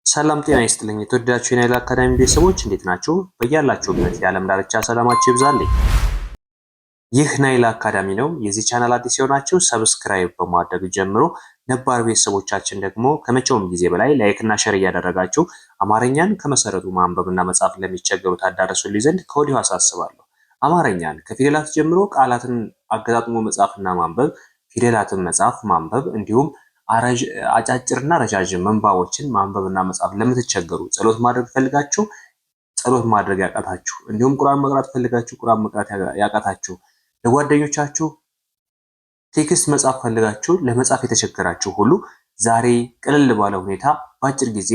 ሰላም ጤና ይስጥልኝ። የተወደዳችሁ የናይል አካዳሚ ቤተሰቦች እንዴት ናችሁ? በያላችሁበት የዓለም ዳርቻ ሰላማችሁ ይብዛልኝ። ይህ ናይል አካዳሚ ነው። የዚህ ቻናል አዲስ የሆናችሁ ሰብስክራይብ በማድረግ ጀምሮ፣ ነባር ቤተሰቦቻችን ደግሞ ከመቼውም ጊዜ በላይ ላይክ እና ሸር እያደረጋችሁ አማርኛን ከመሰረቱ ማንበብና መጻፍ ለሚቸገሩ ታዳረሱልኝ ዘንድ ከወዲሁ አሳስባለሁ። አማርኛን ከፊደላት ጀምሮ ቃላትን አገጣጥሞ መጻፍና ማንበብ፣ ፊደላትን መጻፍ ማንበብ እንዲሁም አጫጭርና ረጃጅም ምንባቦችን ማንበብና መጻፍ ለምትቸገሩ፣ ጸሎት ማድረግ ፈልጋችሁ ጸሎት ማድረግ ያቃታችሁ፣ እንዲሁም ቁርአን መቅራት ፈልጋችሁ ቁርአን መቅራት ያቃታችሁ፣ ለጓደኞቻችሁ ቴክስት መጻፍ ፈልጋችሁ ለመጻፍ የተቸገራችሁ ሁሉ ዛሬ ቅልል ባለ ሁኔታ በአጭር ጊዜ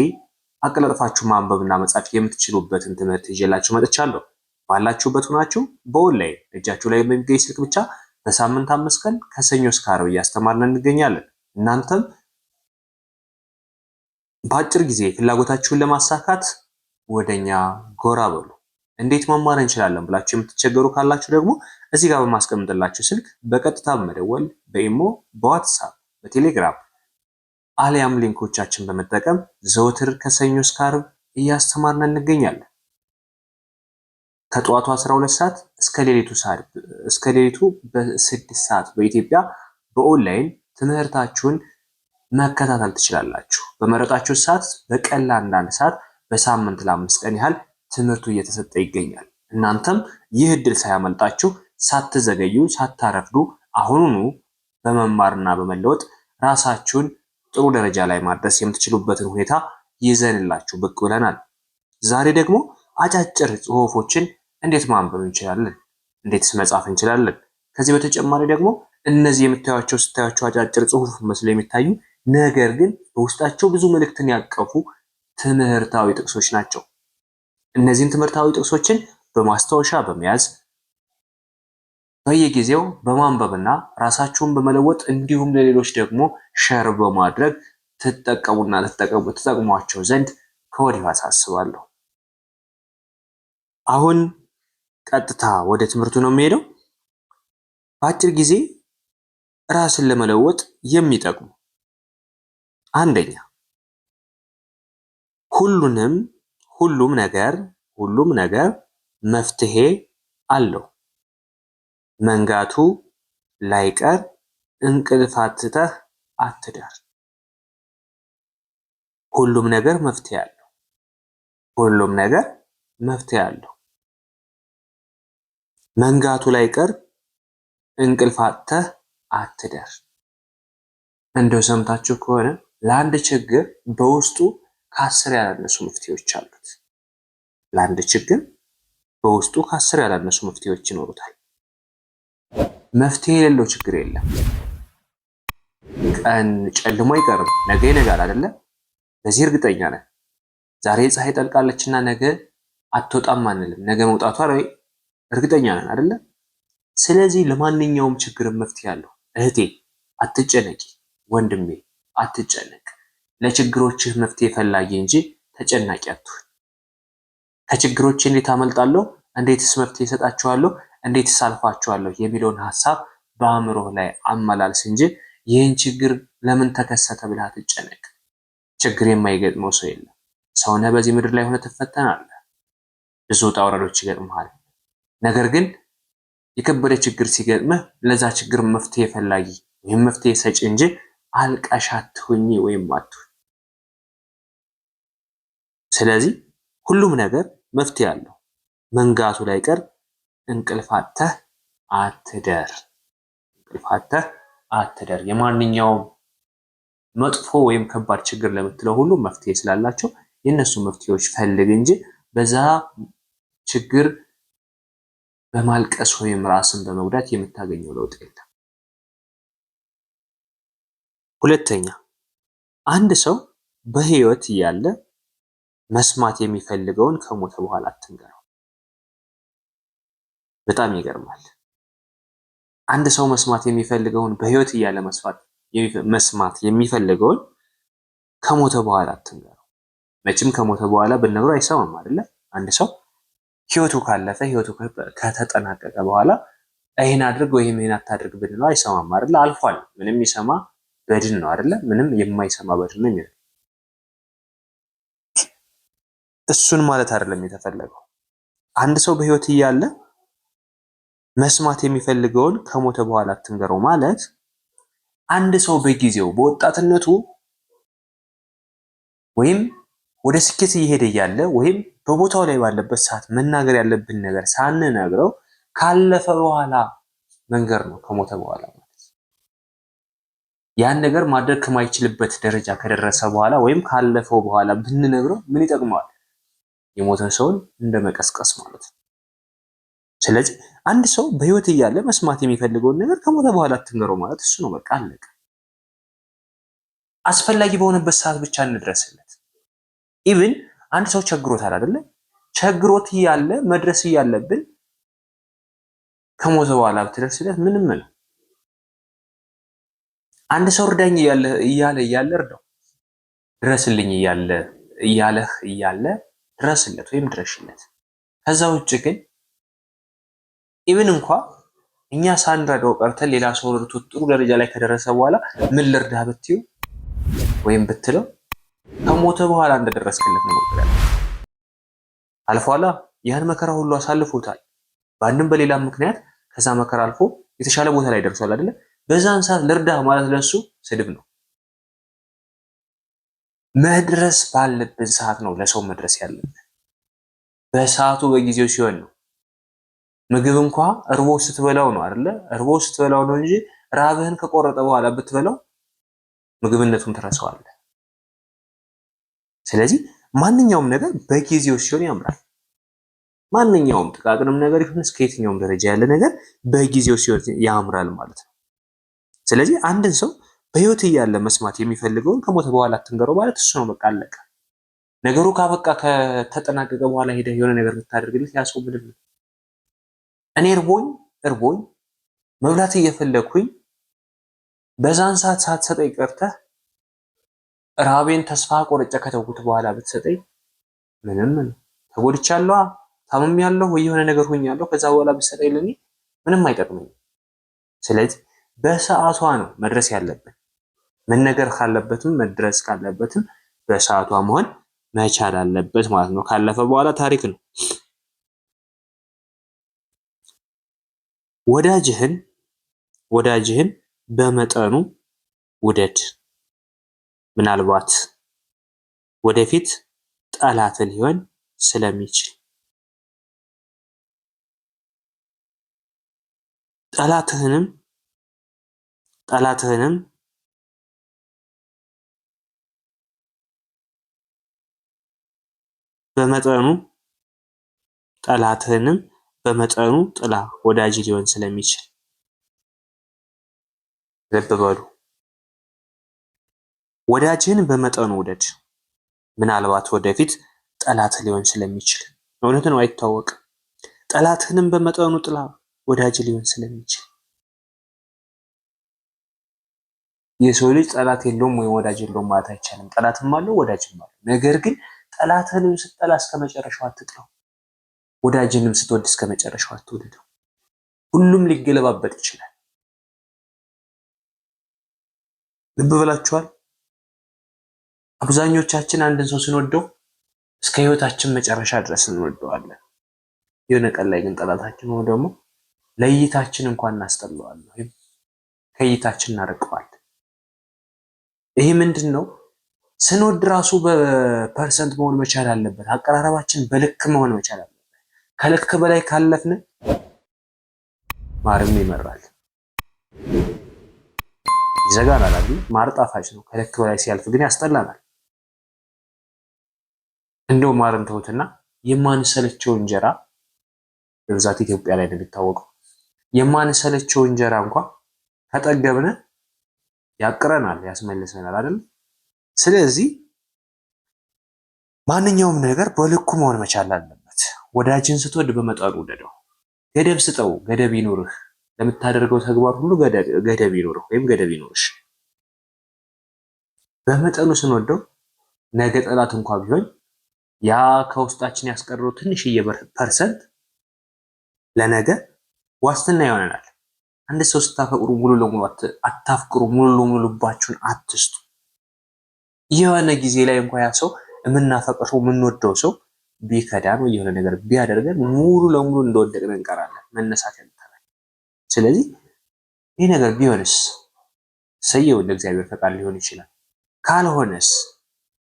አቀላጥፋችሁ ማንበብና መጻፍ የምትችሉበትን ትምህርት ይዤላችሁ መጥቻለሁ። ባላችሁበት ሆናችሁ በኦንላይን እጃችሁ ላይ በሚገኝ ስልክ ብቻ በሳምንት 5 ቀን ከሰኞ እስከ ዓርብ እያስተማርን እንገኛለን። እናንተም በአጭር ጊዜ ፍላጎታችሁን ለማሳካት ወደኛ ጎራ በሉ። እንዴት መማር እንችላለን ብላችሁ የምትቸገሩ ካላችሁ ደግሞ እዚህ ጋር በማስቀምጥላችሁ ስልክ በቀጥታ በመደወል በኢሞ፣ በዋትስአፕ፣ በቴሌግራም አሊያም ሊንኮቻችን በመጠቀም ዘወትር ከሰኞ እስከ ዓርብ እያስተማርን እንገኛለን። ከጠዋቱ 12 ሰዓት እስከ ሌሊቱ በ6 ሰዓት በኢትዮጵያ በኦንላይን ትምህርታችሁን መከታተል ትችላላችሁ። በመረጣችሁ ሰዓት በቀን ለአንዳንድ ሰዓት በሳምንት ለ5 ቀን ያህል ትምህርቱ እየተሰጠ ይገኛል። እናንተም ይህ እድል ሳያመልጣችሁ ሳትዘገዩ ሳታረፍዱ አሁኑኑ በመማርና በመለወጥ ራሳችሁን ጥሩ ደረጃ ላይ ማድረስ የምትችሉበትን ሁኔታ ይዘንላችሁ ብቅ ብለናል። ዛሬ ደግሞ አጫጭር ጽሁፎችን እንዴት ማንበብ እንችላለን፣ እንዴትስ መጻፍ እንችላለን። ከዚህ በተጨማሪ ደግሞ እነዚህ ስታዩቸው አጫጭር ጽሁፍ መስለው የሚታዩ ነገር ግን በውስጣቸው ብዙ መልእክትን ያቀፉ ትምህርታዊ ጥቅሶች ናቸው። እነዚህን ትምህርታዊ ጥቅሶችን በማስታወሻ በመያዝ በየጊዜው በማንበብና ራሳችሁን በመለወጥ እንዲሁም ለሌሎች ደግሞ ሸር በማድረግ ትጠቅሟቸው ዘንድ ከወዲሁ አሳስባለሁ። አሁን ቀጥታ ወደ ትምህርቱ ነው የሚሄደው። በአጭር ጊዜ ራስን ለመለወጥ የሚጠቅሙ አንደኛ፣ ሁሉም ነገር መፍትሄ አለው። መንጋቱ ላይቀር እንቅልፍ አትተህ አትደር። ሁሉም ነገር መፍትሄ አለው። ሁሉም ነገር መፍትሄ አለው። መንጋቱ ላይቀር እንቅልፍ አጥተህ አትደር። እንደው ሰምታችሁ ከሆነ ለአንድ ችግር በውስጡ ከ10 ያላነሱ መፍትሄዎች አሉት። ለአንድ ችግር በውስጡ ከ10 ያላነሱ መፍትሄዎች ይኖሩታል። መፍትሄ የሌለው ችግር የለም። ቀን ጨልሞ አይቀርም፣ ነገ ይነጋል አይደለ? በዚህ እርግጠኛ ነን። ዛሬ ፀሐይ ጠልቃለችና ነገ አትወጣም አንልም። ነገ መውጣቷ ላይ እርግጠኛ ነን አይደለ? ስለዚህ ለማንኛውም ችግር መፍትሄ አለው። እህቴ አትጨነቂ፣ ወንድሜ አትጨነቅ። ለችግሮችህ መፍትሄ ፈላጊ እንጂ ተጨናቂ አትሁን። ከችግሮች እንዴት አመልጣለሁ፣ እንዴትስ መፍትሄ እሰጣቸዋለሁ፣ እንዴትስ አልፋቸዋለሁ የሚለውን ሐሳብ በአእምሮህ ላይ አመላልስ እንጂ ይህን ችግር ለምን ተከሰተ ብለህ አትጨነቅ። ችግር የማይገጥመው ሰው የለም። ሰውነህ በዚህ ምድር ላይ ሆነ ትፈተናለህ። ብዙ ውጣ ውረዶች ይገጥመሃል። ነገር ግን የከበደ ችግር ሲገጥምህ ለዛ ችግር መፍትሄ ፈላጊ ወይም መፍትሄ ሰጪ እንጂ አልቃሽ አትሁኝ ወይም አትሁን። ስለዚህ ሁሉም ነገር መፍትሄ አለው። መንጋቱ ላይቀር እንቅልፍ አጥተህ አትደር። እንቅልፍ አጥተህ አትደር። የማንኛውም መጥፎ ወይም ከባድ ችግር ለምትለው ሁሉ መፍትሄ ስላላቸው የእነሱ መፍትሄዎች ፈልግ እንጂ በዛ ችግር በማልቀስ ወይም ራስን በመጉዳት የምታገኘው ለውጥ የለም። ሁለተኛ፣ አንድ ሰው በህይወት እያለ መስማት የሚፈልገውን ከሞተ በኋላ አትንገረው። በጣም ይገርማል። አንድ ሰው መስማት የሚፈልገውን በህይወት እያለ መስማት የሚፈልገውን ከሞተ በኋላ አትንገረው። መቼም ከሞተ በኋላ ብንነግረው አይሰማም አይደለ? አንድ ሰው ህይወቱ ካለፈ ህይወቱ ከተጠናቀቀ በኋላ ይሄን አድርግ ወይም ይሄን አታድርግ ብንለው አይሰማም አይደለ? አልፏል። ምንም ይሰማ በድን ነው አይደለ? ምንም የማይሰማ በድን ነው የሚለው። እሱን ማለት አይደለም የተፈለገው። አንድ ሰው በህይወት እያለ መስማት የሚፈልገውን ከሞተ በኋላ አትንገረው ማለት አንድ ሰው በጊዜው በወጣትነቱ ወይም ወደ ስኬት እየሄደ እያለ ወይም በቦታው ላይ ባለበት ሰዓት መናገር ያለብን ነገር ሳንነግረው ካለፈ በኋላ መንገር ነው። ከሞተ በኋላ ማለት ያን ነገር ማድረግ ከማይችልበት ደረጃ ከደረሰ በኋላ ወይም ካለፈው በኋላ ብንነግረው ምን ይጠቅመዋል? የሞተ ሰውን እንደመቀስቀስ ማለት ነው። ስለዚህ አንድ ሰው በህይወት እያለ መስማት የሚፈልገውን ነገር ከሞተ በኋላ አትንገረው ማለት እሱ ነው። በቃ አለቀ። አስፈላጊ በሆነበት ሰዓት ብቻ እንድረስለት። ኢቭን አንድ ሰው ቸግሮታል አይደለ? ቸግሮት እያለ መድረስ እያለብን ከሞተ በኋላ ብትደርስለት ምንም ነው። አንድ ሰው እርዳኝ እያለ እርዳው። ድረስልኝ እያለህ እያለ ድረስለት ወይም ድረሽለት። ከዛ ውጭ ግን ኢቭን እንኳ እኛ ሳንረዳው ቀርተን ሌላ ሰው ረድቶት ጥሩ ደረጃ ላይ ከደረሰ በኋላ ምን ልርዳህ ብትዩ ወይም ብትለው ከሞተ በኋላ እንደደረስክለት ነው መቁጠር። አልፏላ ያን መከራ ሁሉ አሳልፎታል። በአንድም በሌላም ምክንያት ከዛ መከራ አልፎ የተሻለ ቦታ ላይ ደርሷል አይደለ? በዛን ሰዓት ልርዳህ ማለት ለሱ ስድብ ነው። መድረስ ባለብን ሰዓት ነው ለሰው መድረስ ያለብን። በሰዓቱ በጊዜው ሲሆን ነው። ምግብ እንኳ እርቦ ስትበላው ነው አይደለ? እርቦ ስትበላው ነው እንጂ ራብህን ከቆረጠ በኋላ ብትበላው ምግብነቱን ትረሳዋለህ። ስለዚህ ማንኛውም ነገር በጊዜው ሲሆን ያምራል። ማንኛውም ጥቃቅንም ነገር ይሁን እስከ የትኛውም ደረጃ ያለ ነገር በጊዜው ሲሆን ያምራል ማለት ነው። ስለዚህ አንድን ሰው በህይወት እያለ መስማት የሚፈልገውን ከሞተ በኋላ አትንገረው ማለት እሱ ነው። በቃ አለቀ። ነገሩ ካበቃ ከተጠናቀቀ በኋላ ሄደህ የሆነ ነገር ብታደርግልህ ያ ሰው ምንም ነው። እኔ እርቦኝ መብላት እየፈለግኩኝ በዛን ሰዓት ሳትሰጠኝ ቀርተህ ራቤን ተስፋ ቆርጬ ከተውኩት በኋላ ብትሰጠኝ ምንም ነው። ተጎድቻለሁ፣ ታምሜያለሁ፣ ወይ የሆነ ነገር ሆኛለሁ። ከዛ በኋላ ብትሰጠኝ ለኔ ምንም አይጠቅመኝም። ስለዚህ በሰዓቷ ነው መድረስ ያለብን። መነገር ካለበትም መድረስ ካለበትም በሰዓቷ መሆን መቻል አለበት ማለት ነው። ካለፈ በኋላ ታሪክ ነው። ወዳጅህን በመጠኑ ውደድ፣ ምናልባት ወደፊት ጠላት ሊሆን ስለሚችል። ጠላትህንም በመጠኑ ጥላ፣ ወዳጅ ሊሆን ስለሚችል። ልብ በሉ። ወዳጅህን በመጠኑ ውደድ፣ ምናልባት ወደፊት ጠላት ሊሆን ስለሚችል። እውነት ነው፣ አይታወቅም። ጠላትህንም በመጠኑ ጥላ፣ ወዳጅ ሊሆን ስለሚችል። የሰው ልጅ ጠላት የለውም ወይም ወዳጅ የለውም ማለት አይቻልም። ጠላትም አለው ወዳጅም አለው። ነገር ግን ጠላትህንም ስትጠላ እስከ መጨረሻው አትጥላው፣ ወዳጅንም ስትወድ እስከ መጨረሻው አትወደደው። ሁሉም ሊገለባበጥ ይችላል። ልብ ብላችኋል? አብዛኞቻችን አንድን ሰው ስንወደው እስከ ህይወታችን መጨረሻ ድረስ እንወደዋለን። የሆነ ቀን ላይ ግን ጠላታችን ሆኖ ደግሞ ለእይታችን እንኳን እናስጠላዋለን ወይም ከእይታችን እናርቀዋለን። ይሄ ምንድን ነው? ስንወድ ራሱ በፐርሰንት መሆን መቻል አለበት። አቀራረባችን በልክ መሆን መቻል አለበት። ከልክ በላይ ካለፍን ማርም ይመራል፣ ይዘጋናል አይደል? ማር ጣፋጭ ነው። ከልክ በላይ ሲያልፍ ግን ያስጠላናል። እንደው ማርን ተውትና የማንሰለቸው እንጀራ በብዛት ኢትዮጵያ ላይ ነው የሚታወቀው። የማንሰለቸው እንጀራ እንኳን ከጠገብነ ያቅረናል፣ ያስመልሰናል አይደል? ስለዚህ ማንኛውም ነገር በልኩ መሆን መቻል አለበት። ወዳጅን ስትወድ በመጠኑ ውደደው። ገደብ ስጠው፣ ገደብ ይኑርህ። ለምታደርገው ተግባር ሁሉ ገደብ ይኑርህ ወይም ገደብ ይኑርሽ። በመጠኑ ስንወደው ነገ ጠላት እንኳን ቢሆን ያ ከውስጣችን ያስቀረው ትንሽዬ ፐርሰንት ለነገ ዋስትና ይሆነናል። አንድ ሰው ስታፈቅሩ ሙሉ ለሙሉ አታፍቅሩ፣ ሙሉ ለሙሉ ልባችሁን አትስጡ። የሆነ ጊዜ ላይ እንኳን ያ ሰው የምናፈቅረው የምንወደው ሰው ቢከዳን ወይ የሆነ ነገር ቢያደርገን ሙሉ ለሙሉ እንደወደቅን እንቀራለን። መነሳት ያልተናል። ስለዚህ ይህ ነገር ቢሆንስ ሰየው እንደ እግዚአብሔር ፈቃድ ሊሆን ይችላል። ካልሆነስ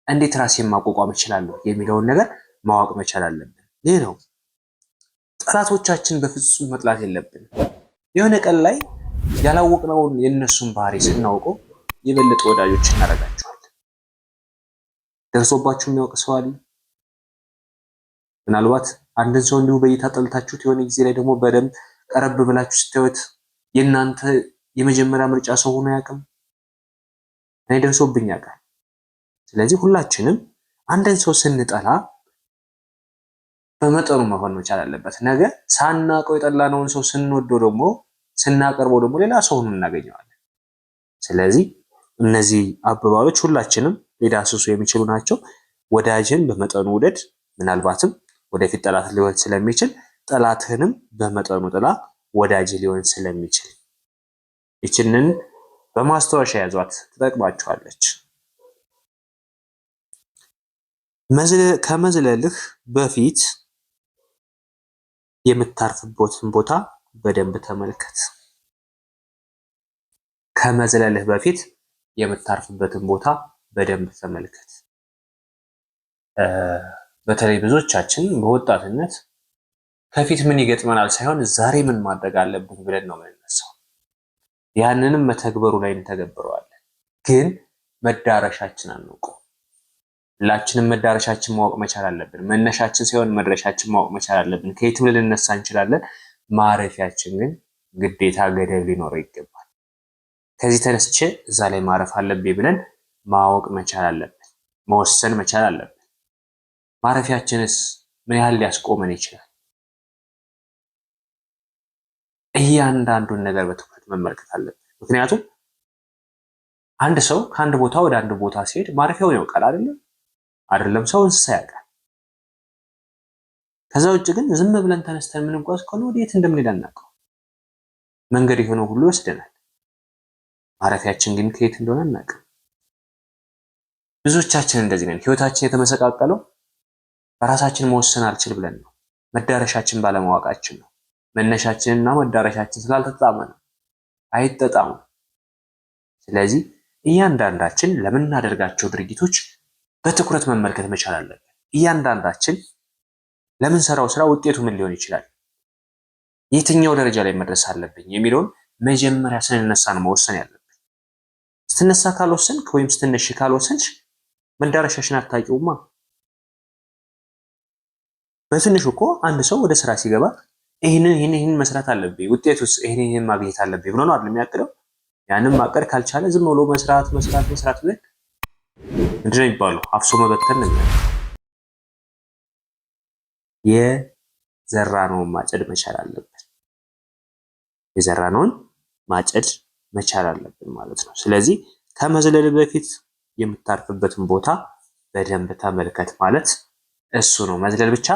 እንዴት ራሴን ማቋቋም እችላለሁ የሚለውን ነገር ማወቅ መቻል አለብን። ይህ ነው ጠላቶቻችን በፍጹም መጥላት የለብንም። የሆነ ቀን ላይ ያላወቅነውን የእነሱን ባህሪ ስናውቀው የበለጠ ወዳጆች እናደርጋቸዋለን። ደርሶባችሁ የሚያውቅ ሰው አለ? ምናልባት አንድን ሰው እንዲሁ በእይታ ጠልታችሁት የሆነ ጊዜ ላይ ደግሞ በደንብ ቀረብ ብላችሁ ስታዩት የእናንተ የመጀመሪያ ምርጫ ሰው ሆኖ ያውቅም? እኔ ደርሶብኝ ያውቃል። ስለዚህ ሁላችንም አንድን ሰው ስንጠላ በመጠኑ መሆን መቻል አለበት። ነገ ሳናውቀው የጠላነውን ሰው ስንወደው ደግሞ ስናቀርበው ደግሞ ሌላ ሰው ሆኖ እናገኘዋለን። ስለዚህ እነዚህ አባባሎች ሁላችንም ሊዳስሱ የሚችሉ ናቸው። ወዳጅን በመጠኑ ውደድ፣ ምናልባትም ወደፊት ጠላት ሊሆን ስለሚችል ጠላትህንም በመጠኑ ጥላ፣ ወዳጅ ሊሆን ስለሚችል ይችንን በማስታወሻ ያዟት፣ ትጠቅማችኋለች። ከመዝለልህ በፊት የምታርፍበትን ቦታ በደንብ ተመልከት። ከመዝለልህ በፊት የምታርፍበትን ቦታ በደንብ ተመልከት። በተለይ ብዙዎቻችን በወጣትነት ከፊት ምን ይገጥመናል ሳይሆን ዛሬ ምን ማድረግ አለብን ብለን ነው የምንነሳው። ያንንም መተግበሩ ላይ እንተገብረዋለን፣ ግን መዳረሻችን አንውቀው። ሁላችንም መዳረሻችን ማወቅ መቻል አለብን። መነሻችን ሳይሆን መድረሻችን ማወቅ መቻል አለብን። ከየትም ልንነሳ እንችላለን፣ ማረፊያችን ግን ግዴታ ገደብ ሊኖረው ይገባል። ከዚህ ተነስቼ እዛ ላይ ማረፍ አለብኝ ብለን ማወቅ መቻል አለብን፣ መወሰን መቻል አለብን። ማረፊያችንስ ምን ያህል ሊያስቆመን ይችላል? እያንዳንዱን ነገር በትኩረት መመልከት አለብን። ምክንያቱም አንድ ሰው ከአንድ ቦታ ወደ አንድ ቦታ ሲሄድ ማረፊያውን ያውቃል አይደለም ሰው እንስሳ ያውቃል። ከዛ ውጭ ግን ዝም ብለን ተነስተን የምንጓዝ ከሆነ ወዴት እንደምንሄድ አናውቀው። መንገድ የሆነው ሁሉ ይወስደናል። ማረፊያችን ግን ከየት እንደሆነ አናውቅም። ብዙዎቻችን እንደዚህ ነን። ህይወታችን የተመሰቃቀለው በራሳችን መወሰን አልችል ብለን ነው። መዳረሻችን ባለማወቃችን ነው። መነሻችንና መዳረሻችን ስላልተጣጣመ ነው። አይጠጣሙ። ስለዚህ እያንዳንዳችን ለምናደርጋቸው ድርጊቶች በትኩረት መመልከት መቻል አለብን። እያንዳንዳችን ለምንሰራው ስራ ውጤቱ ምን ሊሆን ይችላል፣ የትኛው ደረጃ ላይ መድረስ አለብኝ የሚለውን መጀመሪያ ስንነሳ ነው መወሰን ያለብን። ስትነሳ ካልወሰንክ ወይም ስትነሽ ካልወሰንሽ መዳረሻሽን አታውቂውማ። በትንሹ እኮ አንድ ሰው ወደ ስራ ሲገባ ይህንን መስራት አለብኝ፣ ውጤቱስ ይህንን ማግኘት አለብኝ ብሎ ነው አይደል የሚያቅደው። ያንን ማቀድ ካልቻለ ዝም ብሎ መስራት ብለን ምንድን ነው የሚባለው? አፍሶ መበተን ነው። የዘራነውን ማጨድ መቻል አለብን። የዘራነውን ማጨድ መቻል አለብን ማለት ነው። ስለዚህ ከመዝለል በፊት የምታርፍበትን ቦታ በደንብ ተመልከት ማለት እሱ ነው። መዝለል ብቻ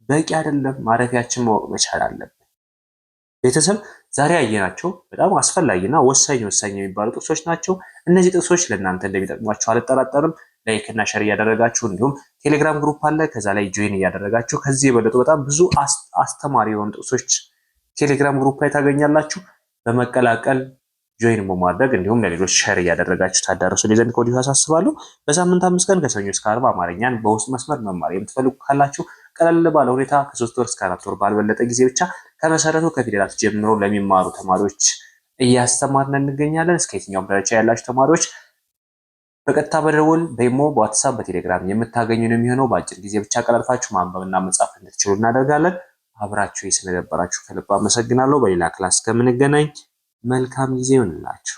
በቂ አይደለም። ማረፊያችን ማወቅ መቻል አለብን። ቤተሰብ ዛሬ ያየናቸው በጣም አስፈላጊና ወሳኝ የሚባሉ ጥቅሶች ናቸው። እነዚህ ጥቅሶች ለእናንተ እንደሚጠቅሟቸው አልጠራጠርም። ላይክ እና ሸር እያደረጋችሁ እንዲሁም ቴሌግራም ግሩፕ አለ፣ ከዛ ላይ ጆይን እያደረጋችሁ ከዚህ የበለጡ በጣም ብዙ አስተማሪ የሆኑ ጥቅሶች ቴሌግራም ግሩፕ ላይ ታገኛላችሁ። በመቀላቀል ጆይን በማድረግ እንዲሁም ለሌሎች ሸር እያደረጋችሁ ታዳርሱ ዘንድ ከወዲሁ አሳስባለሁ። በሳምንት 5 ቀን ከሰኞ እስከ ዓርብ አማርኛን በውስጥ መስመር መማር የምትፈልጉ ካላችሁ ቀለል ባለ ሁኔታ ከ3 ወር እስከ 4 ወር ባልበለጠ ጊዜ ብቻ ከመሰረቱ ከፊደላት ጀምሮ ለሚማሩ ተማሪዎች እያስተማርን እንገኛለን። እስከ የትኛውም ደረጃ ያላችሁ ተማሪዎች በቀጥታ በደወል በኢሞ፣ በዋትሳፕ፣ በቴሌግራም የምታገኙን የሚሆነው በአጭር ጊዜ ብቻ ቀላልፋችሁ ማንበብና መጻፍ እንድትችሉ እናደርጋለን። አብራችሁ ስለነበራችሁ ከልብ አመሰግናለሁ። በሌላ ክላስ ከምንገናኝ መልካም ጊዜ ይሁንላችሁ።